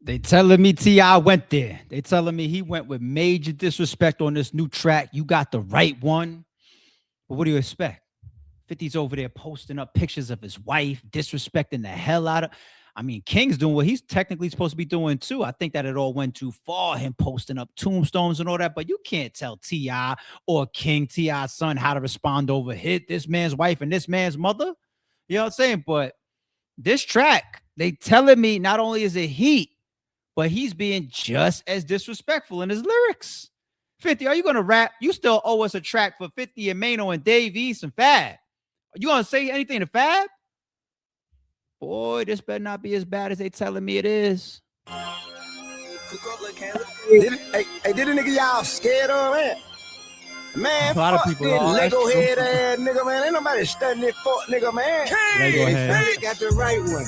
They telling me T.I. went there. They telling me he went with major disrespect on this new track. You got the right one. But what do you expect? 50's over there posting up pictures of his wife, disrespecting the hell out of. I mean, King's doing what he's technically supposed to be doing too. I think that it all went too far, him posting up tombstones and all that. But you can't tell T.I. or King, T.I.'s son, how to respond over this man's wife and this man's mother. You know what I'm saying? But this track, they telling me not only is it heat, but he's being just as disrespectful in his lyrics. 50, are you going to rap? You still owe us a track for 50 and Mano and Dave East and Fab. Are you going to say anything to Fab? Boy, this better not be as bad as they telling me it is. Did a nigga y'all scared of it? Man, a lot of fuck people this are. Lego head ass nigga, man. Ain't nobody studying this fuck nigga, man. Lego head. Got the right one.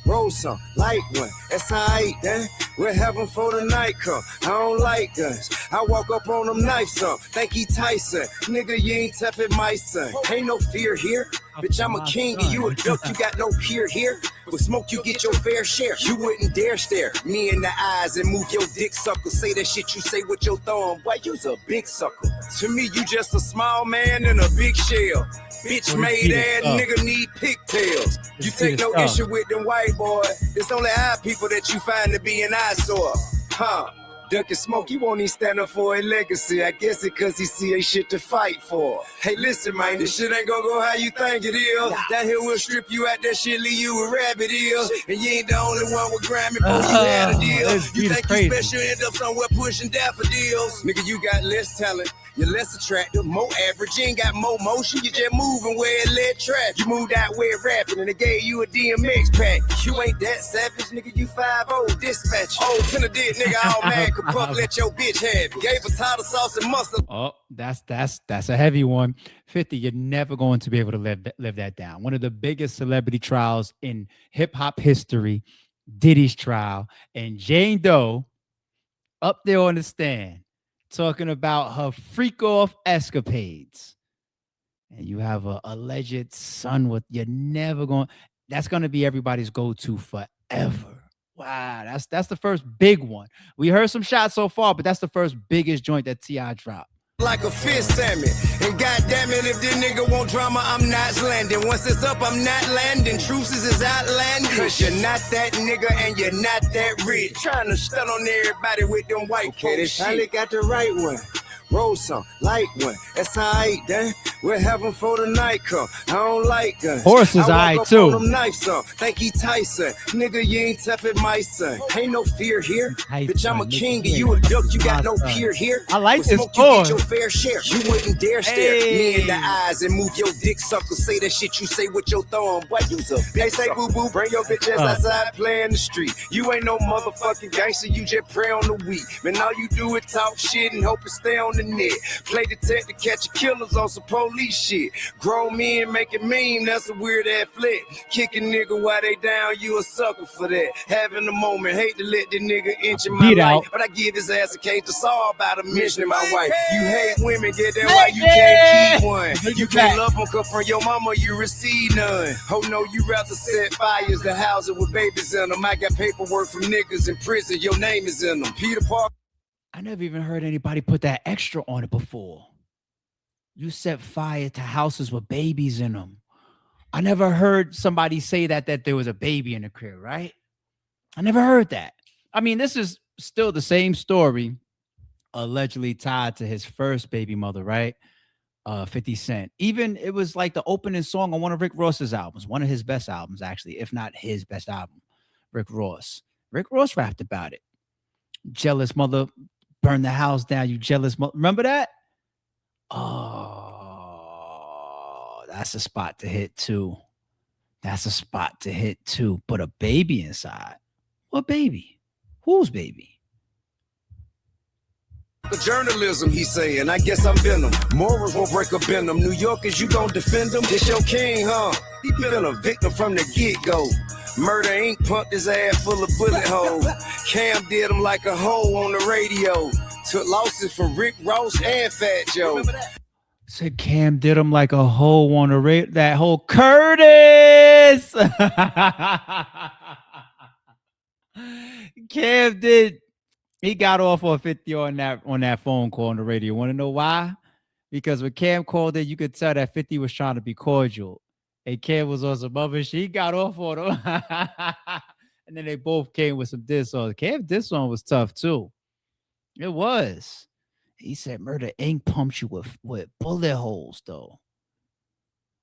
Roll some, light one. That's how I eat, then. We're having for the night come. I don't like guns. I walk up on them knife some. Think he Tyson. Nigga, you ain't tapping my son. Ain't no fear here. Bitch, I'm a king and you a duck. You got no peer here. With smoke, you get your fair share. You wouldn't dare stare me in the eyes and move your dick sucker. Say that shit you say with your thumb. Boy, you's a big sucker. To me, you just a small man in a big shell. Bitch made ass nigga need pigtails. You take no issue with them white boy. It's only our people that you find to be an eyesore. Huh? Duck and Smoke, you won't even stand up for a legacy. I guess it cause he see a shit to fight for. Hey, listen, man, this shit ain't gonna go how you think it is. Down here we'll strip you out that shit, leave you with rabbit ears. And you ain't the only one with Grammy before you had a deal. You think you special, end up somewhere pushing daffodils. Nigga, you got less talent. You're less attractive, more average. You ain't got more motion. You just moving where it led traffic. You moved out where it rapping and they gave you a DMX pack. You ain't that savage, nigga. You 5-0 dispatch. Old Tennessee nigga, all mad. Could puff let your bitch have it. Gave potato sauce and mustard. Oh, that's a heavy one. 50, you're never going to be able to live that down. One of the biggest celebrity trials in hip hop history, Diddy's trial, and Jane Doe up there on the stand, talking about her freak off escapades. And you have a alleged son with you're never going. That's going to be everybody's go-to forever. Wow, that's the first big one. We heard some shots so far, but that's the first biggest joint that T.I. dropped. Like a fish salmon. And goddamn it, if this nigga want drama, I'm not landing. Once it's up, I'm not landing. Truces is outlandish. Cause you're not that nigga and you're not that rich. Trying to stun on everybody with them white folks shit. I got the right one. Roll some, light one. That's how I eat, then. We're having for the night come. I don't like guns. Horse is I too. Them knife some. Think he Tyson. Nigga, you ain't tapping my son. Ain't no fear here. Bitch, I'm a king and you a duck. You got no peer here. I like this smoke, you get your fair share. You wouldn't dare stare me in the eyes and move your dick sucker. Say that shit you say with your thumb. Boy, you's a bitch. They say boo boo, bring your bitch ass outside, play in the street. You ain't no motherfucking gangster. You just pray on the weak. Man, all you do is talk shit and hope it stay on the net. Play detective, catch killers on some police shit. Grown men making meme, that's a weird ass flick. Kicking nigga while they down, you a sucker for that. Having a moment, hate to let the nigga inch in my life, but I give his ass a case to solve about a mentioning my wife. You hate women, get that why you can't keep one. You can't love them, cause from your mama you receive none. Oh no, you rather set fires to house it with babies in them. I got paperwork from niggas in prison, your name is in them. Peter Parker. I never even heard anybody put that extra on it before. You set fire to houses with babies in them. I never heard somebody say that there was a baby in the crib, right? I never heard that. I mean, this is still the same story, allegedly tied to his first baby mother, right? 50 Cent. Even it was like the opening song on one of Rick Ross's albums, one of his best albums, actually, if not his best album, Rick Ross. Rick Ross rapped about it. Jealous mother, burn the house down, you jealous mother. Remember that? Oh, that's a spot to hit too. That's a spot to hit too. Put a baby inside. What baby? Whose baby? The journalism, he's saying. I guess I'm Venom. Morals won't break up in them. New Yorkers, you don't defend them. This your king, huh? He been a victim from the get-go. Murder Inc. pumped his ass full of bullet holes. Cam did him like a hoe on the radio. Took losses from Rick Ross and Fat Joe. Said Cam did him like a hoe on the radio. That whole Curtis. Cam did. He got off on 50 on that phone call on the radio. Want to know why? Because when Cam called it, you could tell that 50 was trying to be cordial. And Cam was on some other shit. He got off on him. And then they both came with some diss songs. Cam diss song was tough too. It was. He said Murder Inc. pumped you with bullet holes, though.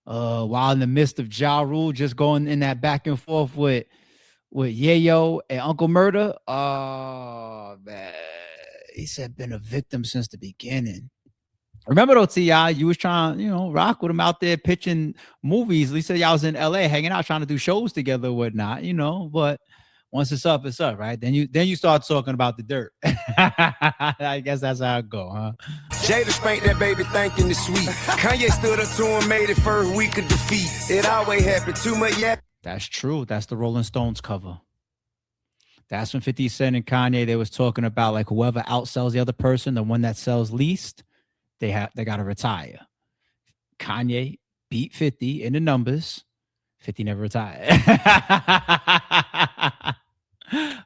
While in the midst of Ja Rule just going in that back and forth with Yayo and Uncle Murder. Oh man. He said been a victim since the beginning. Remember though, T.I., you was trying, rock with him out there pitching movies. At least y'all was in LA hanging out, trying to do shows together or whatnot, but once it's up, right? Then you start talking about the dirt. I guess that's how it go, huh? Jada spanked that baby thinking it's sweet. Kanye stood up to him, made it first week of defeat. It always happened too much, yeah. That's true. That's the Rolling Stones cover. That's when 50 Cent and Kanye, they was talking about like whoever outsells the other person, the one that sells least, they got to retire. Kanye beat 50 in the numbers. 50 never retired.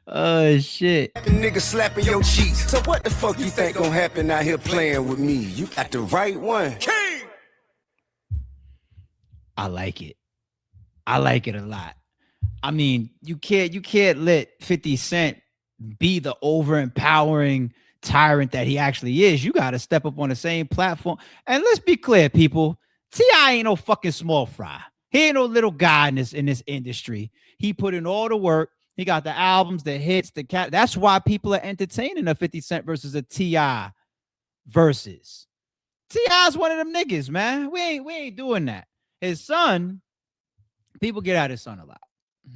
Oh shit. Nigga slapping your cheeks. So what the fuck you think gonna happen out here playing with me? You got the right one. King. I like it. I like it a lot. I mean, you can't let 50 Cent be the over-empowering tyrant that he actually is. You got to step up on the same platform. And let's be clear, people. T.I. ain't no fucking small fry. He ain't no little guy in this industry. He put in all the work. He got the albums, the hits, the cat. That's why people are entertaining a 50 Cent versus a T.I. versus. T.I.'s one of them niggas, man. We ain't doing that. His son, people get at his son a lot.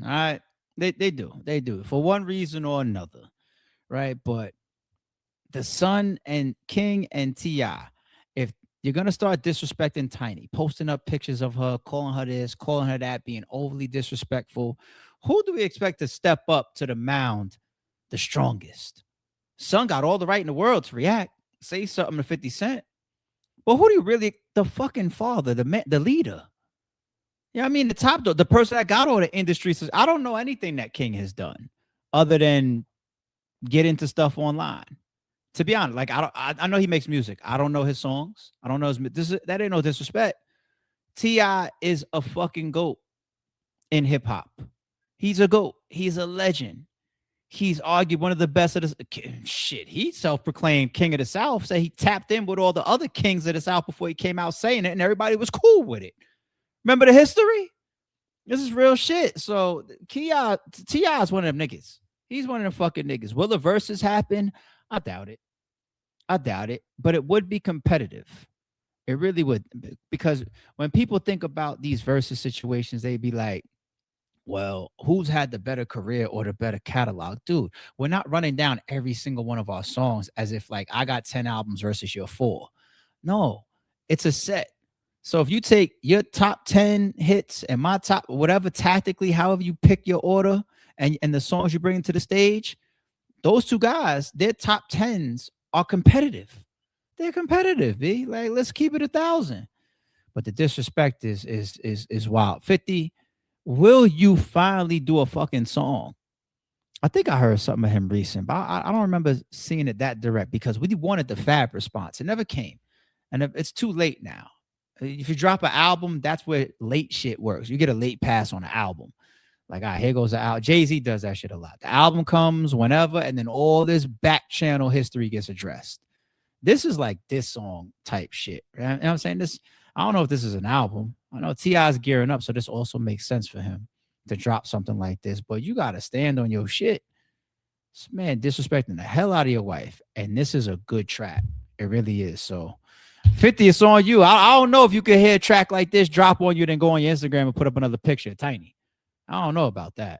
All right. They do for one reason or another. Right. But the son and King and T.I., if you're going to start disrespecting Tiny, posting up pictures of her, calling her this, calling her that, being overly disrespectful, who do we expect to step up to the mound the strongest? Son got all the right in the world to react, say something to 50 Cent. But who do you really, the fucking father, the leader? Yeah, I mean, the person that got all the industry says, I don't know anything that King has done other than get into stuff online. To be honest, like I know he makes music. I don't know his songs. I don't know that ain't no disrespect. T.I. is a fucking GOAT in hip hop. He's a GOAT. He's a legend. He's argued one of the best of the shit. He self-proclaimed king of the South. Said he tapped in with all the other kings of the South before he came out saying it, and everybody was cool with it. Remember the history? This is real shit. So T.I. is one of them niggas. He's one of them fucking niggas. Will the verses happen? I doubt it. But it would be competitive. It really would. Because when people think about these versus situations, they'd be like, well, who's had the better career or the better catalog? Dude, we're not running down every single one of our songs as if like I got 10 albums versus your 4. No, it's a set. So if you take your top 10 hits and my top, whatever tactically, however you pick your order and the songs you bring into the stage, those two guys, their top 10s are competitive. They're competitive, B. Like, let's keep it 1,000. But the disrespect is wild. 50, will you finally do a fucking song? I think I heard something of him recent, but I don't remember seeing it that direct because we wanted the Fab response. It never came. And it's too late now. If you drop an album, that's where late shit works. You get a late pass on an album. Like, all right, here goes the album. Jay-Z does that shit a lot. The album comes whenever, and then all this back channel history gets addressed. This is like this song type shit. Right? You know what I'm saying? I don't know if this is an album. I know T.I.'s gearing up, so this also makes sense for him to drop something like this. But you got to stand on your shit. This man disrespecting the hell out of your wife, and this is a good track. It really is. So 50, it's on you. I don't know if you could hear a track like this drop on you, then go on your Instagram and put up another picture. Tiny. I don't know about that.